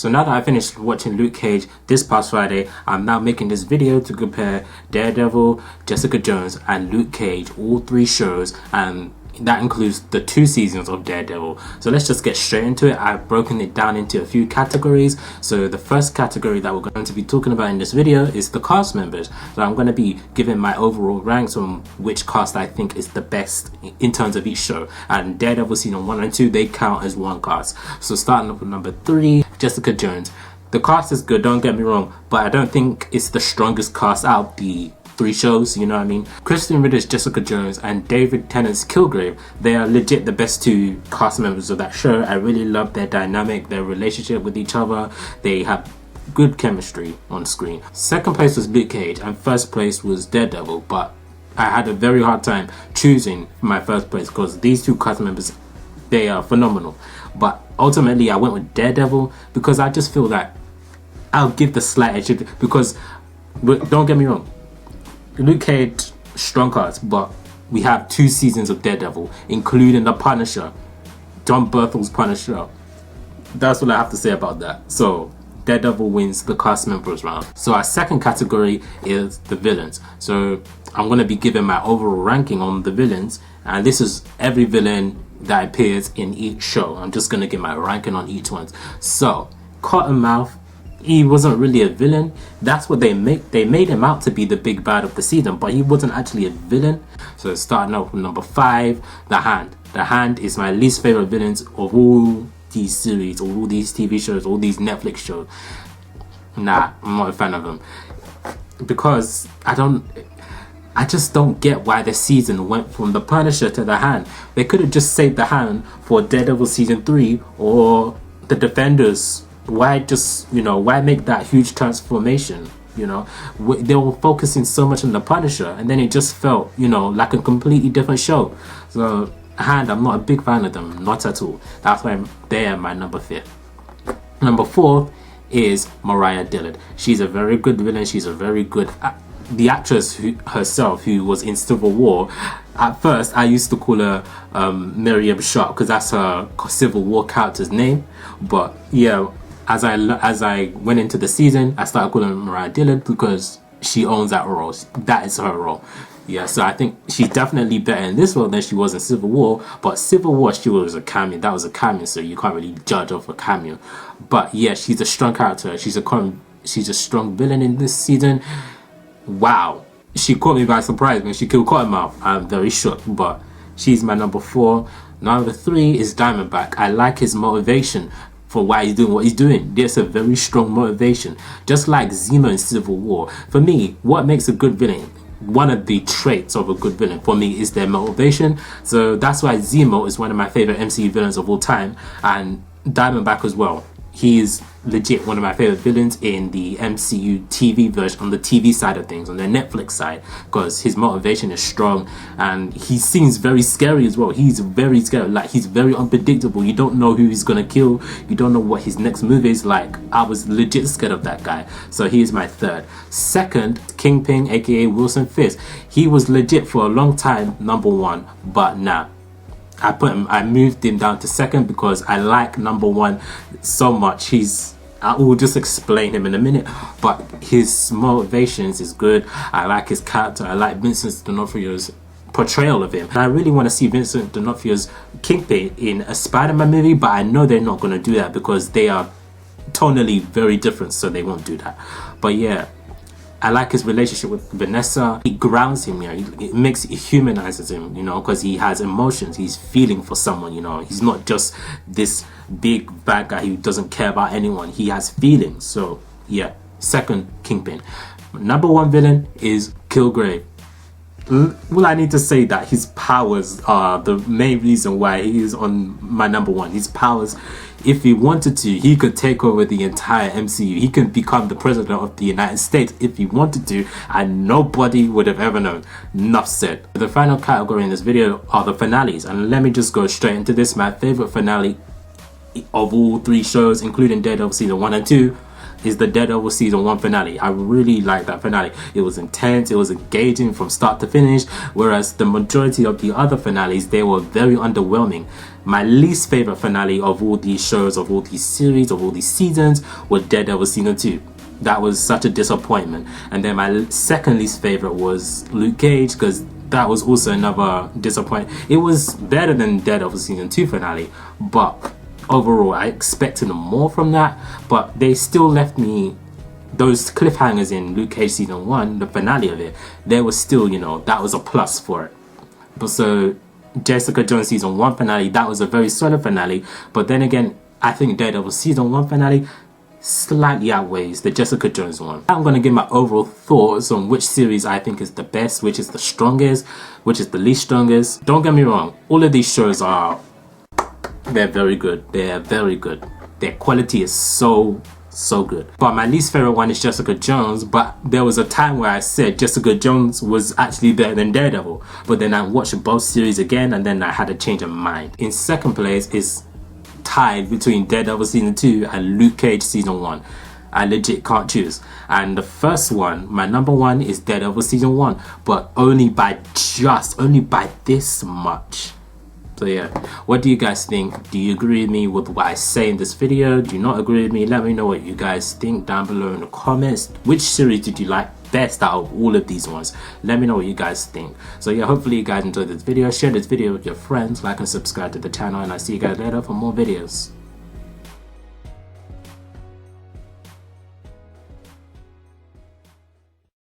So now that I finished watching Luke Cage this past Friday, I'm now making this video to compare Daredevil, Jessica Jones and Luke Cage, all 3 shows, and that includes the 2 seasons of Daredevil. So let's just get straight into it. I've broken it down into a few categories. So the first category that we're going to be talking about in this video is the cast members. So I'm going to be giving my overall ranks on which cast I think is the best in terms of each show. And Daredevil season 1 and 2, they count as one cast. So starting off with number 3, Jessica Jones. The cast is good, don't get me wrong, but I don't think it's the strongest cast out the 3 shows, you know what I mean? Kristen Ritter's Jessica Jones and David Tennant's Kilgrave, they are legit the best 2 cast members of that show. I really love their dynamic, their relationship with each other. They have good chemistry on screen. Second place was Luke Cage and first place was Daredevil, but I had a very hard time choosing my first place because these 2 cast members, they are phenomenal. But ultimately I went with Daredevil because I just feel that I'll give the slight edge because, don't get me wrong, Luke Cage, strong cast, but we have 2 seasons of Daredevil, including the Punisher, John Berthel's Punisher. That's what I have to say about that. So Daredevil wins the cast members round. So our second category is the villains. So I'm going to be giving my overall ranking on the villains, and this is every villain that appears in each show. I'm just going to give my ranking on each one. So Cottonmouth, he wasn't really a villain. That's what they made him out to be, the big bad of the season, but he wasn't actually a villain. So starting off with number 5, the Hand. The Hand is my least favorite villains of all these series, all these TV shows, all these Netflix shows. Nah, I'm not a fan of him because I just don't get why the season went from the Punisher to the Hand. They could have just saved the Hand for Daredevil season 3 or the Defenders. Why just, why make that huge transformation? They were focusing so much on the Punisher, and then it just felt, like a completely different show. So Hand, I'm not a big fan of them, not at all. That's why they're my number 5th. Number 4th is Mariah Dillard. She's a very good villain. She's a very good the actress herself, who was in Civil War. At first I used to call her Miriam Sharp because that's her Civil War character's name, but yeah, as I went into the season, I started calling her Mariah Dillard because she owns that role. That is her role. Yeah, so I think she's definitely better in this role than she was in Civil War. But Civil War, she was a cameo. That was a cameo, so you can't really judge off a cameo. But yeah, she's a strong character. She's a strong villain in this season. Wow, she caught me by surprise when she killed Cottonmouth. I'm very shocked, but she's my number 4. Number 3 is Diamondback. I like his motivation for why he's doing what he's doing. There's a very strong motivation, just like Zemo in Civil War. For me, what makes a good villain, one of the traits of a good villain for me, is their motivation. So that's why Zemo is one of my favorite MCU villains of all time, and Diamondback as well. He is legit one of my favorite villains in the MCU TV version, on the TV side of things, on the Netflix side, because his motivation is strong and he seems very scary as well. He's very scary, like he's very unpredictable. You don't know who he's gonna kill, you don't know what his next move is. Like, I was legit scared of that guy. So he is my 3rd. Second, Kingpin, aka Wilson Fisk. He was legit for a long time number 1, but nah, I moved him down to 2nd because I like number 1 so much. I will just explain him in a minute, but his motivations is good. I like his character. I like Vincent D'Onofrio's portrayal of him. And I really want to see Vincent D'Onofrio's Kingpin in a Spider-Man movie, but I know they're not going to do that because they are tonally very different, so they won't do that. But yeah, I like his relationship with Vanessa. It grounds him, it humanizes him, because he has emotions. He's feeling for someone, He's not just this big bad guy who doesn't care about anyone. He has feelings. So yeah, 2nd, Kingpin. Number 1 villain is Kilgrave. Well, I need to say that his powers are the main reason why he is on my number 1. His powers, if he wanted to, he could take over the entire MCU. He could become the president of the United States if he wanted to, and nobody would have ever known. Enough said. The final category in this video are the finales, and let me just go straight into this. My favorite finale of all 3 shows, including Daredevil season 1 and 2, is the Daredevil season 1 finale. I really like that finale. It was intense, it was engaging from start to finish, whereas the majority of the other finales, they were very underwhelming. My least favorite finale of all these shows, of all these series, of all these seasons was Daredevil season 2. That was such a disappointment. And then my second least favorite was Luke Cage, because that was also another disappointment. It was better than Daredevil season 2 finale, but overall I expected more from that. But they still left me those cliffhangers in Luke Cage season 1, the finale of it. There was still, you know, that was a plus for it. But so Jessica Jones season 1 finale, that was a very solid finale. But then again, I think Daredevil season 1 finale slightly outweighs the Jessica Jones one. I'm going to give my overall thoughts on which series I think is the best, which is the strongest, which is the least strongest. Don't get me wrong, all of these shows they're very good. They're very good. Their quality is so good. But my least favorite one is Jessica Jones. But there was a time where I said Jessica Jones was actually better than Daredevil. But then I watched both series again, and then I had a change of mind. In second place is tied between Daredevil season 2 and Luke Cage season 1. I legit can't choose. And the first one, my number one, is Daredevil season 1, but only by this much. So yeah, what do you guys think? Do you agree with me with what I say in this video? Do you not agree with me? Let me know what you guys think down below in the comments. Which series did you like best out of all of these ones? Let me know what you guys think. So yeah, hopefully you guys enjoyed this video. Share this video with your friends, like and subscribe to the channel, and I'll see you guys later for more videos.